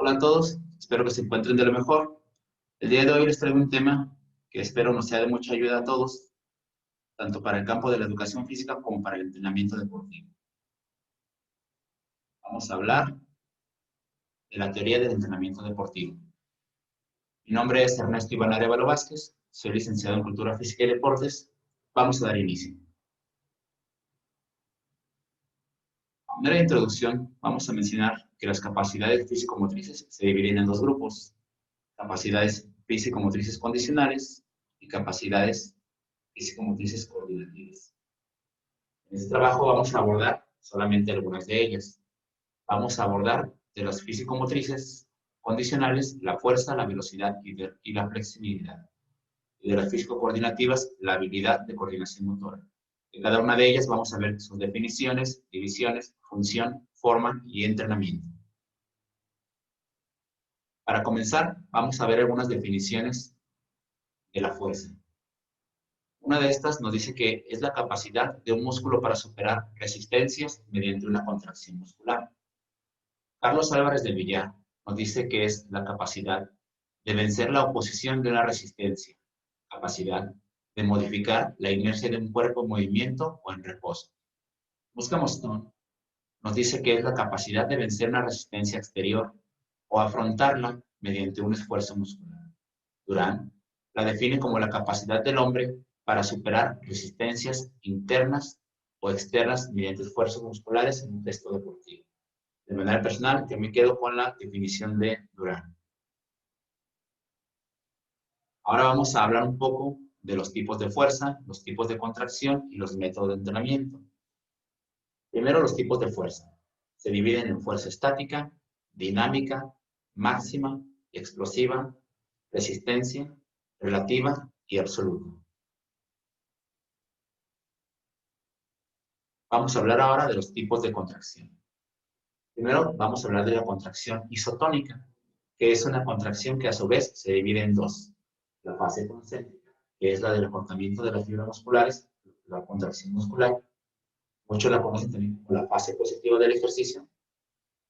Hola a todos, espero que se encuentren de lo mejor. El día de hoy les traigo un tema que espero nos sea de mucha ayuda a todos, tanto para el campo de la educación física como para el entrenamiento deportivo. Vamos a hablar de la teoría del entrenamiento deportivo. Mi nombre es Ernesto Iván Arévalo Vázquez, soy licenciado en Cultura Física y Deportes. Vamos a dar inicio. A manera de introducción, vamos a mencionar que las capacidades físico-motrices se dividen en dos grupos: capacidades físico-motrices condicionales y capacidades físico-motrices coordinativas. En este trabajo vamos a abordar solamente algunas de ellas. Vamos a abordar de las físico-motrices condicionales la fuerza, la velocidad y la flexibilidad. Y de las físico-coordinativas, la habilidad de coordinación motora. En cada una de ellas vamos a ver sus definiciones, divisiones, función, forma y entrenamiento. Para comenzar, vamos a ver algunas definiciones de la fuerza. Una de estas nos dice que es la capacidad de un músculo para superar resistencias mediante una contracción muscular. Carlos Álvarez del Villar nos dice que es la capacidad de vencer la oposición de una resistencia, capacidad de modificar la inercia de un cuerpo en movimiento o en reposo. Buscamostón nos dice que es la capacidad de vencer una resistencia exterior o afrontarla mediante un esfuerzo muscular. Durán la define como la capacidad del hombre para superar resistencias internas o externas mediante esfuerzos musculares en un texto deportivo. De manera personal, yo me quedo con la definición de Durán. Ahora vamos a hablar un poco de los tipos de fuerza, los tipos de contracción y los métodos de entrenamiento. Primero, los tipos de fuerza. Se dividen en fuerza estática, dinámica, máxima, explosiva, resistencia, relativa y absoluta. Vamos a hablar ahora de los tipos de contracción. Primero vamos a hablar de la contracción isotónica, que es una contracción que a su vez se divide en dos. La fase concéntrica, que es la del acortamiento de las fibras musculares, la contracción muscular. Muchos la conocen también como la fase positiva del ejercicio.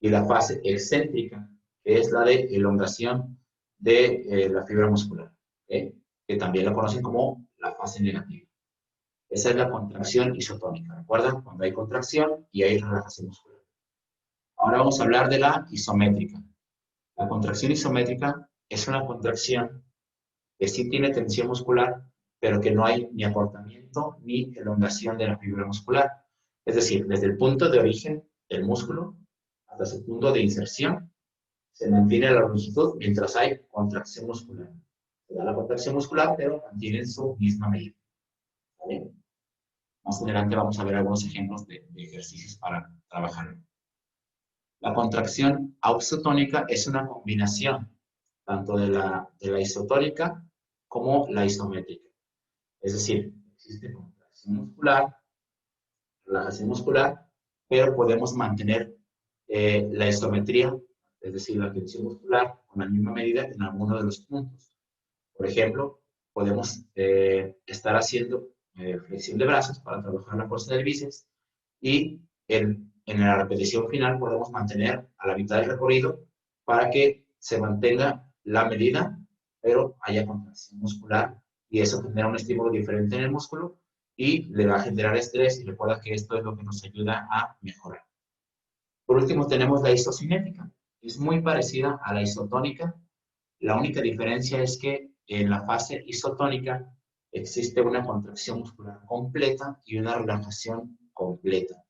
Y la fase excéntrica, que es la de elongación de la fibra muscular, que también la conocen como la fase negativa. Esa es la contracción isotónica. ¿Recuerdan? Cuando hay contracción y hay relajación muscular. Ahora vamos a hablar de la isométrica. La contracción isométrica es una contracción que sí tiene tensión muscular, pero que no hay ni acortamiento ni elongación de la fibra muscular. Es decir, desde el punto de origen del músculo hasta su punto de inserción, se mantiene la longitud mientras hay contracción muscular. Se da la contracción muscular, pero mantiene su misma medida. ¿Vale? Más adelante vamos a ver algunos ejemplos de ejercicios para trabajar. La contracción ausotónica es una combinación tanto de la isotónica como la isométrica. Es decir, existe contracción muscular, relajación muscular, pero podemos mantener la isometría, es decir, la tensión muscular con la misma medida en alguno de los puntos. Por ejemplo, podemos estar haciendo flexión de brazos para trabajar la fuerza del bíceps y en la repetición final podemos mantener a la mitad del recorrido para que se mantenga la medida, pero haya contracción muscular y eso genera un estímulo diferente en el músculo y le va a generar estrés y recuerda que esto es lo que nos ayuda a mejorar. Por último tenemos la isocinética. Es muy parecida a la isotónica. La única diferencia es que en la fase isotónica existe una contracción muscular completa y una relajación completa.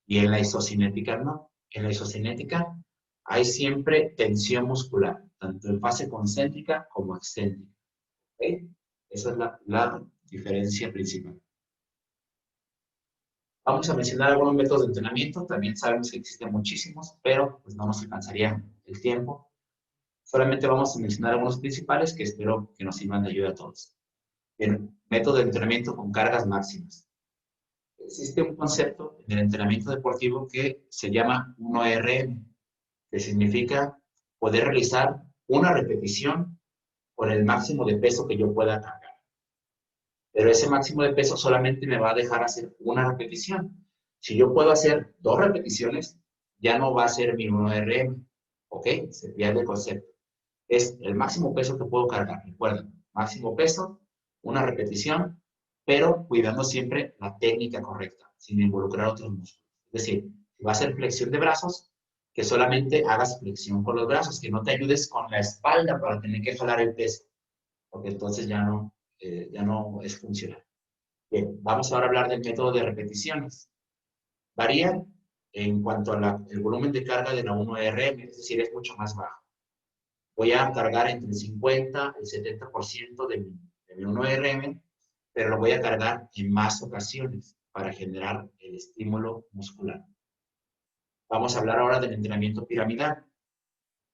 Y en la isocinética no. En la isocinética hay siempre tensión muscular, tanto en fase concéntrica como excéntrica. ¿Okay? Esa es la diferencia principal. Vamos a mencionar algunos métodos de entrenamiento. También sabemos que existen muchísimos, pero pues no nos alcanzaría el tiempo. Solamente vamos a mencionar algunos principales que espero que nos sirvan de ayuda a todos. Bien, método de entrenamiento con cargas máximas. Existe un concepto en el entrenamiento deportivo que se llama 1RM, que significa poder realizar una repetición con el máximo de peso que yo pueda cargar. Pero ese máximo de peso solamente me va a dejar hacer una repetición. Si yo puedo hacer 2 repeticiones, ya no va a ser mi 1RM. ¿ok? Se pierde el concepto. Es el máximo peso que puedo cargar. Recuerden, máximo peso, una repetición, pero cuidando siempre la técnica correcta, sin involucrar otros músculos. Es decir, si va a ser flexión de brazos, que solamente hagas flexión con los brazos, que no te ayudes con la espalda para tener que jalar el peso, porque entonces ya no es funcional. Bien, vamos ahora a hablar del método de repeticiones. Varía en cuanto al volumen de carga de la 1RM, es decir, es mucho más bajo. Voy a cargar entre el 50 y el 70% de mi 1RM, pero lo voy a cargar en más ocasiones para generar el estímulo muscular. Vamos a hablar ahora del entrenamiento piramidal,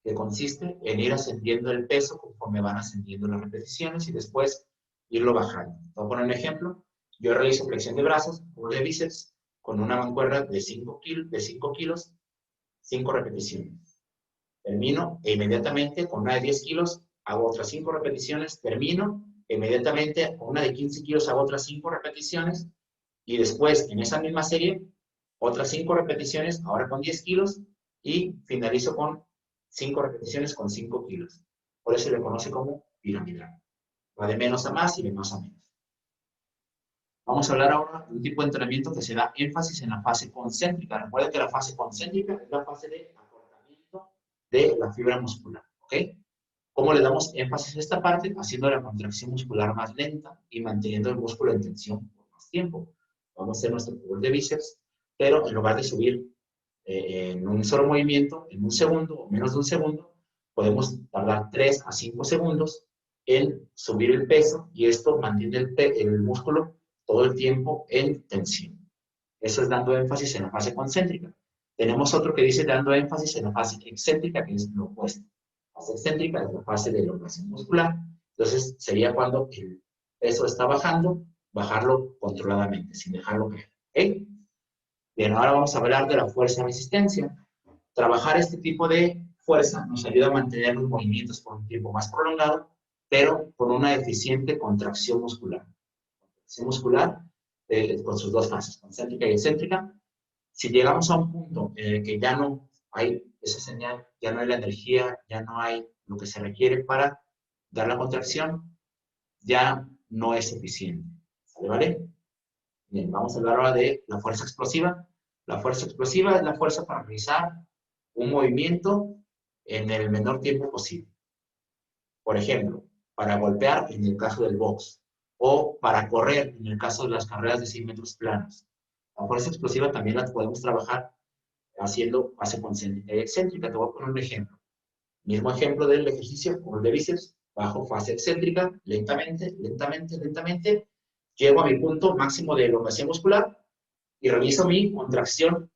que consiste en ir ascendiendo el peso conforme van ascendiendo las repeticiones y después irlo bajando. Voy a poner un ejemplo. Yo realizo flexión de brazos o de bíceps con una mancuerna de 5 kilos, 5 repeticiones. Termino e inmediatamente con una de 10 kilos hago otras 5 repeticiones, termino e inmediatamente con una de 15 kilos hago otras 5 repeticiones y después en esa misma serie otras 5 repeticiones, ahora con 10 kilos y finalizo con 5 repeticiones con 5 kilos. Por eso se le conoce como piramidal. Va de menos a más y de más a menos. Vamos a hablar ahora de un tipo de entrenamiento que se da énfasis en la fase concéntrica. Recuerden que la fase concéntrica es la fase de acortamiento de la fibra muscular. ¿Ok? ¿Cómo le damos énfasis a esta parte? Haciendo la contracción muscular más lenta y manteniendo el músculo en tensión por más tiempo. Vamos a hacer nuestro curl de bíceps, pero en lugar de subir en un solo movimiento, en un segundo o menos de un segundo, podemos tardar 3 a 5 segundos en subir el peso y esto mantiene el músculo todo el tiempo en tensión. Eso es dando énfasis en la fase concéntrica. Tenemos otro que dice dando énfasis en la fase excéntrica, que es lo opuesto. La fase excéntrica es la fase de elongación muscular. Entonces, sería cuando el peso está bajando, bajarlo controladamente, sin dejarlo caer. ¿Ok? Bien, ahora vamos a hablar de la fuerza-resistencia. Trabajar este tipo de fuerza nos ayuda a mantener los movimientos por un tiempo más prolongado, pero con una eficiente contracción muscular. Contracción muscular con sus dos fases, concéntrica y excéntrica. Si llegamos a un punto en el que ya no hay esa señal, ya no hay la energía, ya no hay lo que se requiere para dar la contracción, ya no es eficiente. ¿Sale, vale? Bien, vamos a hablar ahora de la fuerza explosiva. La fuerza explosiva es la fuerza para realizar un movimiento en el menor tiempo posible. Por ejemplo, para golpear en el caso del box o para correr en el caso de las carreras de 100 metros planos. La fuerza explosiva también la podemos trabajar haciendo fase concéntrica y excéntrica. Te voy a poner un ejemplo. Mismo ejemplo del ejercicio, como el de bíceps, bajo fase excéntrica, lentamente, lentamente, lentamente, llego a mi punto máximo de elongación muscular y realizo mi contracción,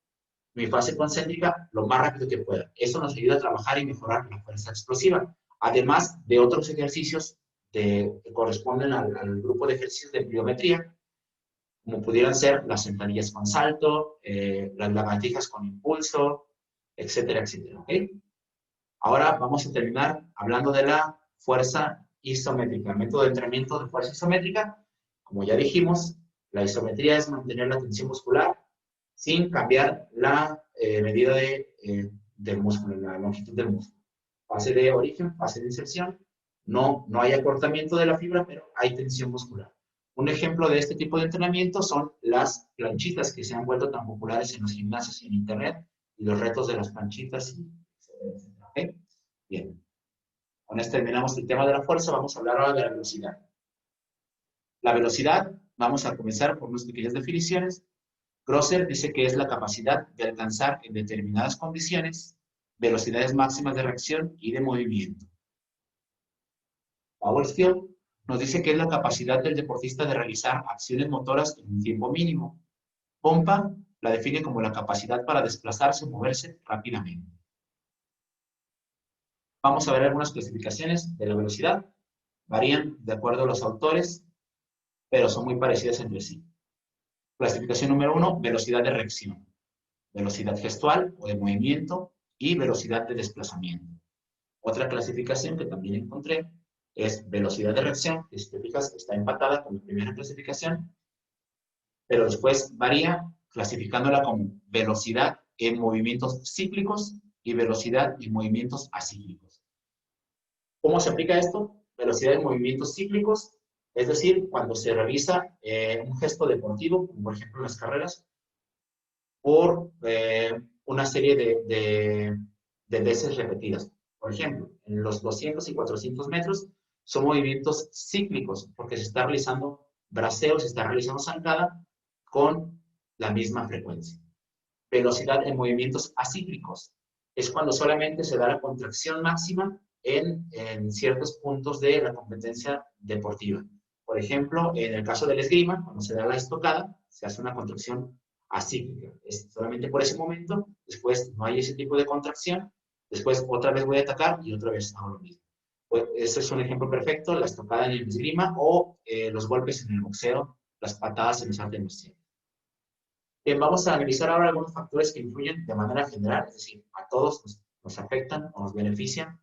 mi fase concéntrica, lo más rápido que pueda. Eso nos ayuda a trabajar y mejorar la fuerza explosiva. Además de otros ejercicios que corresponden al grupo de ejercicios de pliometría, como pudieran ser las sentadillas con salto, las lagartijas con impulso, etcétera, etcétera. ¿Okay? Ahora vamos a terminar hablando de la fuerza isométrica, el método de entrenamiento de fuerza isométrica. Como ya dijimos, la isometría es mantener la tensión muscular sin cambiar la medida del músculo, la longitud del músculo. Fase de origen, fase de inserción, no hay acortamiento de la fibra, pero hay tensión muscular. Un ejemplo de este tipo de entrenamiento son las planchitas que se han vuelto tan populares en los gimnasios y en internet, y los retos de las planchitas, etcétera. ¿Okay? Bien. Con esto terminamos el tema de la fuerza, vamos a hablar ahora de la velocidad. La velocidad, vamos a comenzar por unas pequeñas definiciones. Grosser dice que es la capacidad de alcanzar en determinadas condiciones velocidades máximas de reacción y de movimiento. Powerfield nos dice que es la capacidad del deportista de realizar acciones motoras en un tiempo mínimo. Pompa la define como la capacidad para desplazarse o moverse rápidamente. Vamos a ver algunas clasificaciones de la velocidad. Varían de acuerdo a los autores, pero son muy parecidas entre sí. Clasificación número 1, velocidad de reacción. Velocidad gestual o de movimiento y velocidad de desplazamiento. Otra clasificación que también encontré es velocidad de reacción, que si te fijas está empatada con la primera clasificación, pero después varía clasificándola como velocidad en movimientos cíclicos y velocidad y movimientos acíclicos. ¿Cómo se aplica esto? Velocidad y movimientos cíclicos, es decir, cuando se realiza un gesto deportivo, como por ejemplo en las carreras, por una serie de veces repetidas. Por ejemplo, en los 200 y 400 metros son movimientos cíclicos, porque se está realizando braceo, se está realizando zancada con la misma frecuencia. Velocidad en movimientos acíclicos es cuando solamente se da la contracción máxima en ciertos puntos de la competencia deportiva. Por ejemplo, en el caso del esgrima, cuando se da la estocada, se hace una contracción acíclica. Es solamente por ese momento, después no hay ese tipo de contracción, después otra vez voy a atacar y otra vez hago lo mismo. Pues ese es un ejemplo perfecto, la estocada en el esgrima o los golpes en el boxeo, las patadas en los artes marciales. Bien, vamos a analizar ahora algunos factores que influyen de manera general, es decir, a todos nos afectan o nos benefician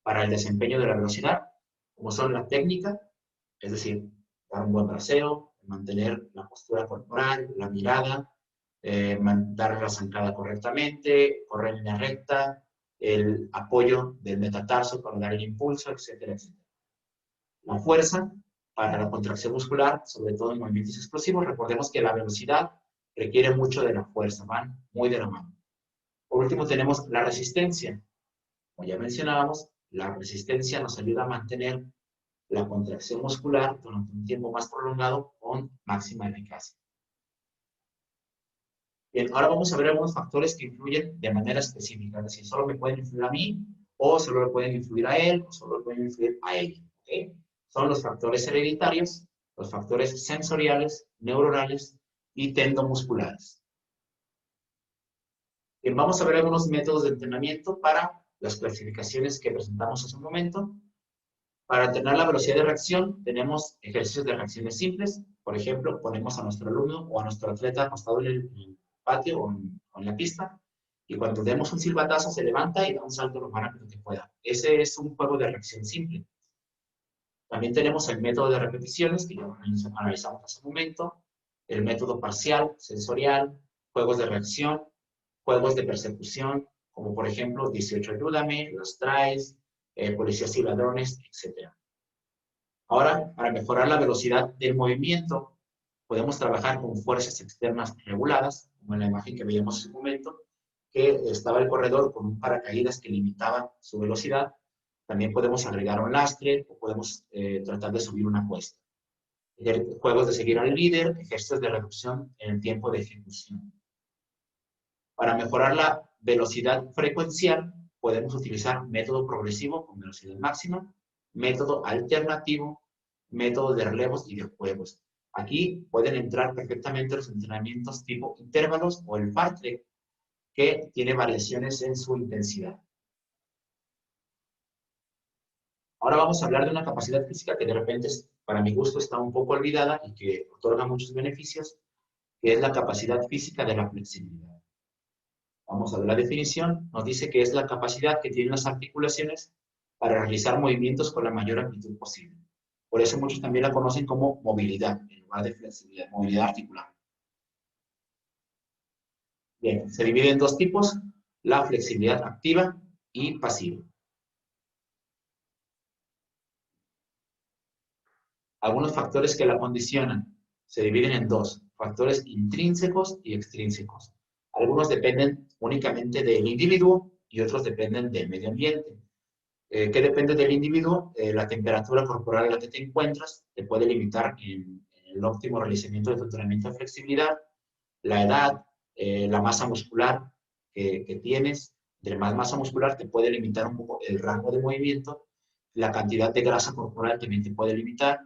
para el desempeño de la velocidad, como son la técnica, es decir, dar un buen braceo, mantener la postura corporal, la mirada, dar la zancada correctamente, correr en línea recta, el apoyo del metatarso para dar el impulso, etcétera, etcétera. La fuerza para la contracción muscular, sobre todo en movimientos explosivos. Recordemos que la velocidad requiere mucho de la fuerza, van muy de la mano. Por último tenemos la resistencia. Como ya mencionábamos, la resistencia nos ayuda a mantener la contracción muscular durante un tiempo más prolongado con máxima eficacia. Bien, ahora vamos a ver algunos factores que influyen de manera específica, es decir, solo me pueden influir a mí, o solo le pueden influir a él, o solo le pueden influir a ella. ¿Okay? Son los factores hereditarios, los factores sensoriales, neuronales y tendomusculares. Bien, vamos a ver algunos métodos de entrenamiento para las clasificaciones que presentamos hace un momento. Para entrenar la velocidad de reacción, tenemos ejercicios de reacciones simples. Por ejemplo, ponemos a nuestro alumno o a nuestro atleta acostado en el patio o en la pista, y cuando demos un silbatazo se levanta y da un salto lo más rápido que pueda. Ese es un juego de reacción simple. También tenemos el método de repeticiones, que ya analizamos hace un momento, el método parcial, sensorial, juegos de reacción, juegos de persecución, como por ejemplo 18 Ayúdame, Los Traes, Policías y Ladrones, etc. Ahora, para mejorar la velocidad del movimiento, podemos trabajar con fuerzas externas reguladas, como en la imagen que veíamos hace un momento, que estaba el corredor con un paracaídas que limitaba su velocidad. También podemos agregar un lastre o podemos tratar de subir una cuesta. Juegos de seguir al líder, ejercicios de reducción en el tiempo de ejecución. Para mejorar la velocidad frecuencial, podemos utilizar método progresivo con velocidad máxima, método alternativo, método de relevos y de juegos. Aquí pueden entrar perfectamente los entrenamientos tipo intervalos o el fartlek, que tiene variaciones en su intensidad. Ahora vamos a hablar de una capacidad física que de repente, para mi gusto, está un poco olvidada y que otorga muchos beneficios, que es la capacidad física de la flexibilidad. Vamos a ver la definición. Nos dice que es la capacidad que tienen las articulaciones para realizar movimientos con la mayor amplitud posible. Por eso muchos también la conocen como movilidad, en lugar de flexibilidad, movilidad articular. Bien, se divide en dos tipos, la flexibilidad activa y pasiva. Algunos factores que la condicionan se dividen en dos, factores intrínsecos y extrínsecos. Algunos dependen únicamente del individuo y otros dependen del medio ambiente. ¿Qué depende del individuo? La temperatura corporal en la que te encuentras te puede limitar en el óptimo realizamiento de tu entrenamiento de flexibilidad, la edad, la masa muscular que tienes. De más masa muscular te puede limitar un poco el rango de movimiento, la cantidad de grasa corporal también te puede limitar,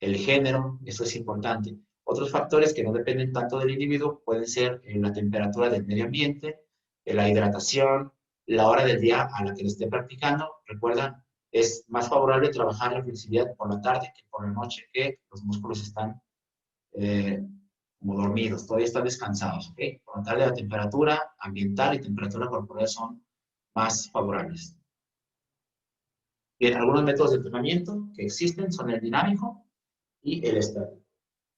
el género, eso es importante. Otros factores que no dependen tanto del individuo pueden ser la temperatura del medio ambiente, la hidratación, la hora del día a la que lo esté practicando. Recuerda, es más favorable trabajar la flexibilidad por la tarde que por la noche, que los músculos están como dormidos, todavía están descansados. ¿Okay? Por la tarde la temperatura ambiental y temperatura corporal son más favorables. Bien, algunos métodos de entrenamiento que existen son el dinámico y el estático.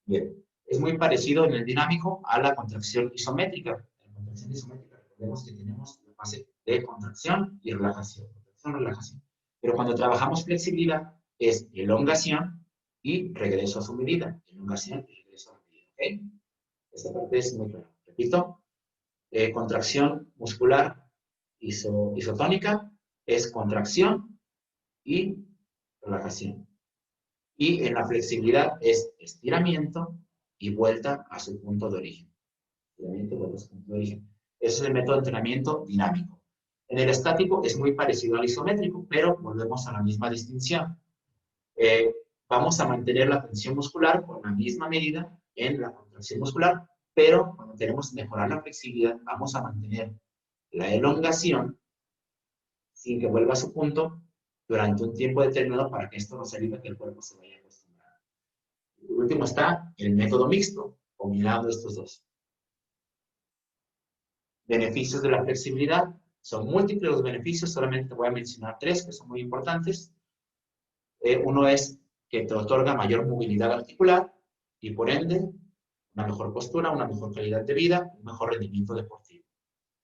Bien, es muy parecido en el dinámico a la contracción isométrica. En la contracción isométrica recordemos que tenemos la fase de contracción y relajación. Contracción, relajación. Pero cuando trabajamos flexibilidad, es elongación y regreso a su medida. Elongación y regreso a la medida. ¿Ok? Esta parte es muy clara. Repito, contracción muscular isotónica es contracción y relajación. Y en la flexibilidad es estiramiento y vuelta a su punto de origen. Estiramiento y vuelta a su punto de origen. Ese es el método de entrenamiento dinámico. En el estático es muy parecido al isométrico, pero volvemos a la misma distinción. Vamos a mantener la tensión muscular con la misma medida en la contracción muscular, pero cuando queremos mejorar la flexibilidad, vamos a mantener la elongación sin que vuelva a su punto durante un tiempo determinado para que esto nos ayude a que el cuerpo se vaya acostumbrando. Por último está el método mixto, combinando estos dos. Beneficios de la flexibilidad. Son múltiples los beneficios, solamente voy a mencionar 3 que son muy importantes. Uno es que te otorga mayor movilidad articular y por ende una mejor postura, una mejor calidad de vida, un mejor rendimiento deportivo.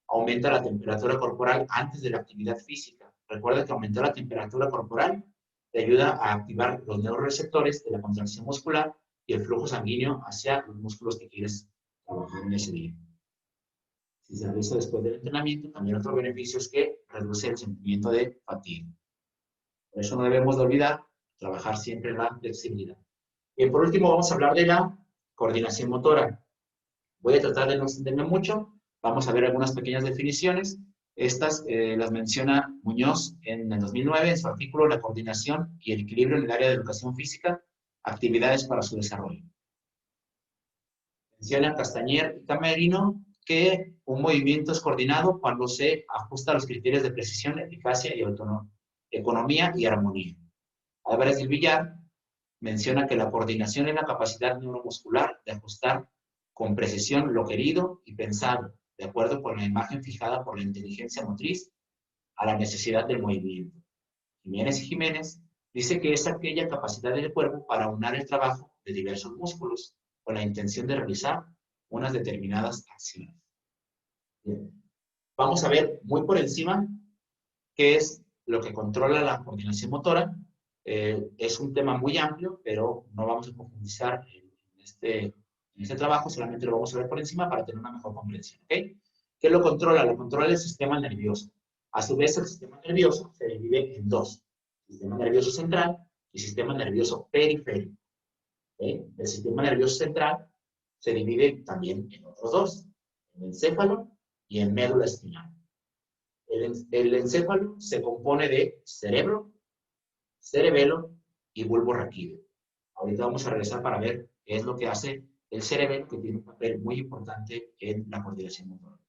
Aumenta la temperatura corporal antes de la actividad física. Recuerda que aumentar la temperatura corporal te ayuda a activar los neuroreceptores de la contracción muscular y el flujo sanguíneo hacia los músculos que quieres trabajar en ese día. Si se realiza después del entrenamiento, también otro beneficio es que reduce el sentimiento de fatiga. Por eso no debemos de olvidar trabajar siempre la flexibilidad. Y por último vamos a hablar de la coordinación motora. Voy a tratar de no extenderme mucho. Vamos a ver algunas pequeñas definiciones. Estas las menciona Muñoz en el 2009 en su artículo La coordinación y el equilibrio en el área de educación física, actividades para su desarrollo. Menciona Castañer y Camerino que un movimiento es coordinado cuando se ajusta a los criterios de precisión, eficacia y economía y armonía. Álvarez del Villar menciona que la coordinación es la capacidad neuromuscular de ajustar con precisión lo querido y pensado, de acuerdo con la imagen fijada por la inteligencia motriz a la necesidad del movimiento. Jiménez y Jiménez dice que es aquella capacidad del cuerpo para aunar el trabajo de diversos músculos con la intención de realizar unas determinadas acciones. Bien. Vamos a ver muy por encima qué es lo que controla la coordinación motora. Es un tema muy amplio, pero no vamos a profundizar en este trabajo, solamente lo vamos a ver por encima para tener una mejor comprensión. ¿Okay? ¿Qué lo controla? Lo controla el sistema nervioso. A su vez, el sistema nervioso se divide en dos: sistema nervioso central y sistema nervioso periférico. ¿Okay? El sistema nervioso central se divide también en otros dos: en encéfalo y en médula espinal. El encéfalo se compone de cerebro, cerebelo y bulbo raquídeo. Ahorita vamos a regresar para ver qué es lo que hace el cerebelo, que tiene un papel muy importante en la coordinación motora.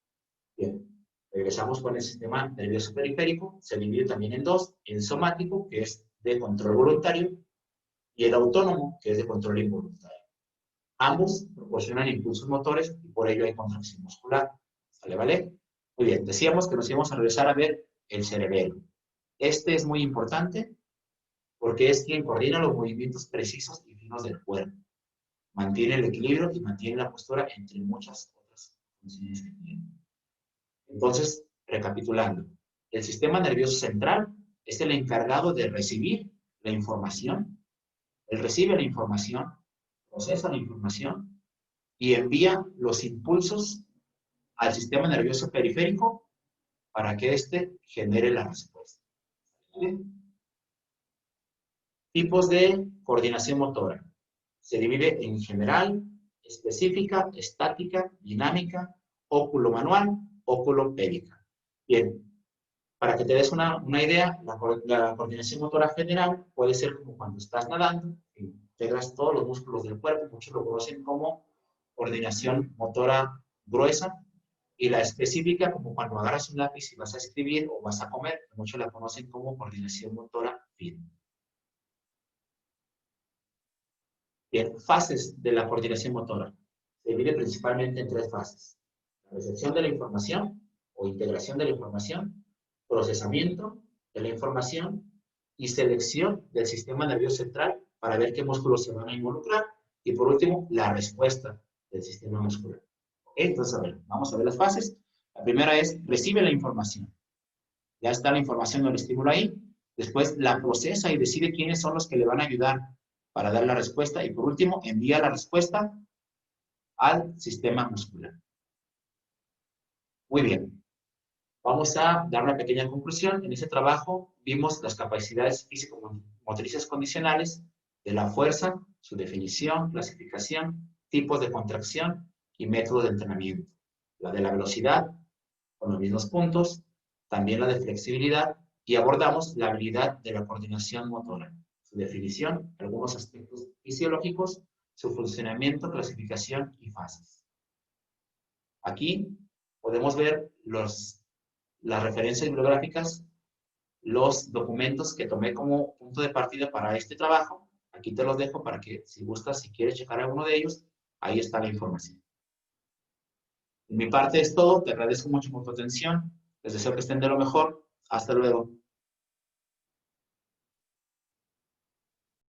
Bien, regresamos con el sistema nervioso periférico. Se divide también en dos: el somático, que es de control voluntario, y el autónomo, que es de control involuntario. Ambos proporcionan impulsos motores y por ello hay contracción muscular. ¿Sale, vale? Muy bien, decíamos que nos íbamos a regresar a ver el cerebelo. Este es muy importante porque es quien coordina los movimientos precisos y finos del cuerpo. Mantiene el equilibrio y mantiene la postura, entre muchas otras funciones que tiene. Entonces, recapitulando, el sistema nervioso central es el encargado de recibir la información. Él recibe la información, procesa la información y envía los impulsos al sistema nervioso periférico para que éste genere la respuesta. ¿Vale? Tipos de coordinación motora. Se divide en general, específica, estática, dinámica, óculo-manual, óculo-périca. Bien, para que te des una idea, la coordinación motora general puede ser como cuando estás nadando, integras todos los músculos del cuerpo, muchos lo conocen como coordinación motora gruesa, y la específica como cuando agarras un lápiz y vas a escribir o vas a comer, muchos la conocen como coordinación motora fina. Bien, fases de la coordinación motora. Se divide principalmente en 3 fases: la recepción de la información o integración de la información, procesamiento de la información y selección del sistema nervioso central para ver qué músculos se van a involucrar, y por último, la respuesta del sistema muscular. ¿Okay? Entonces, a ver, vamos a ver las fases. La primera es: recibe la información. Ya está la información del estímulo ahí. Después la procesa y decide quiénes son los que le van a ayudar para dar la respuesta. Y por último, envía la respuesta al sistema muscular. Muy bien. Vamos a dar una pequeña conclusión. En ese trabajo vimos las capacidades físico-motrices condicionales de la fuerza, su definición, clasificación, tipos de contracción y métodos de entrenamiento. La de la velocidad, con los mismos puntos, también la de flexibilidad, y abordamos la habilidad de la coordinación motora, su definición, algunos aspectos fisiológicos, su funcionamiento, clasificación y fases. Aquí podemos ver las referencias bibliográficas, los documentos que tomé como punto de partida para este trabajo. Aquí te los dejo para que si gustas, si quieres checar alguno de ellos, ahí está la información. De mi parte es todo. Te agradezco mucho por tu atención. Les deseo que estén de lo mejor. Hasta luego.